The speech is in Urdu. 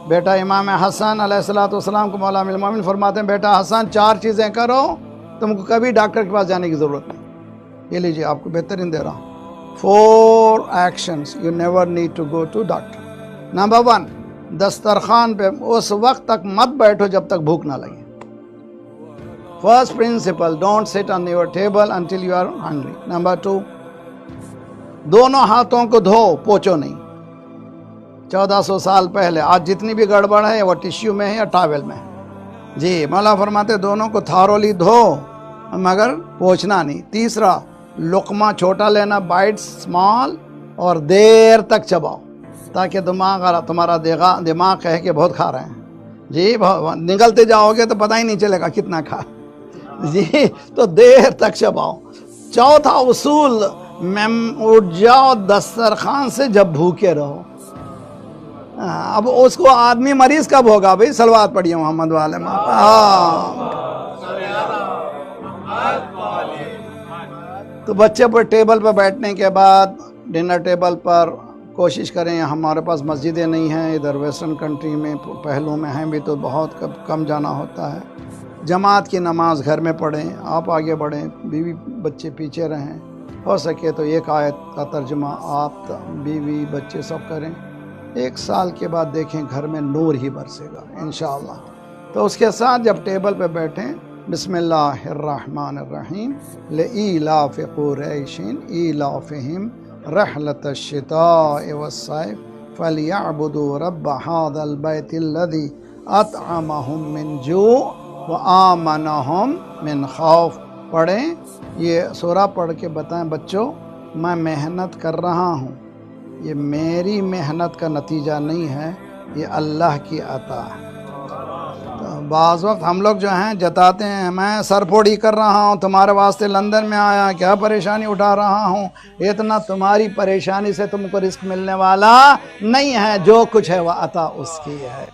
بیٹا امام حسن علیہ السلام کو مولا امیر المومنین فرماتے ہیں بیٹا حسن 4 چیزیں کرو، تم کو کبھی ڈاکٹر کے پاس جانے کی ضرورت نہیں. یہ لیجیے آپ کو بہترین دے رہا ہوں. 4 actions you never need to go to doctor. Number 1، دسترخوان پہ اس وقت تک مت بیٹھو جب تک بھوک نہ لگے. First principle, don't sit on your table until you are hungry. Number 2، دونوں ہاتھوں کو دھو، پوچھو نہیں. 1400 سال پہلے آج جتنی بھی گڑبڑ ہے وہ ٹیشو میں ہے یا ٹاول میں ہے. جی مولا فرماتے دونوں کو تھارولی دھو مگر پوچھنا نہیں. تیسرا، لقمہ چھوٹا لینا، بائٹ سمال، اور دیر تک چباؤ تاکہ تمہارا دماغ کہے کہ بہت کھا رہے ہیں. جی نگلتے جاؤ گے تو پتہ ہی نہیں چلے گا کتنا کھا. جی تو دیر تک چباؤ. چوتھا اصول، اٹھ جاؤ دسترخوان سے جب بھوکے رہو. اب اس کو آدمی مریض کب ہوگا بھئی؟ صلوات پڑھیے محمد والے. تو بچے پر ٹیبل پر بیٹھنے کے بعد ڈنر ٹیبل پر کوشش کریں. ہمارے پاس مسجدیں نہیں ہیں ادھر ویسٹرن کنٹری میں، پہلوں میں ہیں بھی تو بہت کم جانا ہوتا ہے. جماعت کی نماز گھر میں پڑھیں، آپ آگے بڑھیں، بیوی بچے پیچھے رہیں. ہو سکے تو ایک آیت کا ترجمہ آپ بیوی بچے سب کریں. 1 سال کے بعد دیکھیں گھر میں نور ہی برسے گا انشاءاللہ. تو اس کے ساتھ جب ٹیبل پہ بیٹھیں، بسم اللہ الرحمن الرحیم، لإیلاف قریش ایلافہم رحلۃ الشتاء والصیف فلیعبدوا رب ھذا البیت الذی اطعمہم من جوع وآمنہم من خوف. پڑھیں یہ سورہ پڑھ کے بتائیں بچوں میں محنت کر رہا ہوں، یہ میری محنت کا نتیجہ نہیں ہے، یہ اللہ کی عطا ہے. تو بعض وقت ہم لوگ جو ہیں جتاتے ہیں میں سر پھوڑی کر رہا ہوں، تمہارے واسطے لندن میں آیا، کیا پریشانی اٹھا رہا ہوں. اتنا تمہاری پریشانی سے تم کو رزق ملنے والا نہیں ہے، جو کچھ ہے وہ عطا اس کی ہے.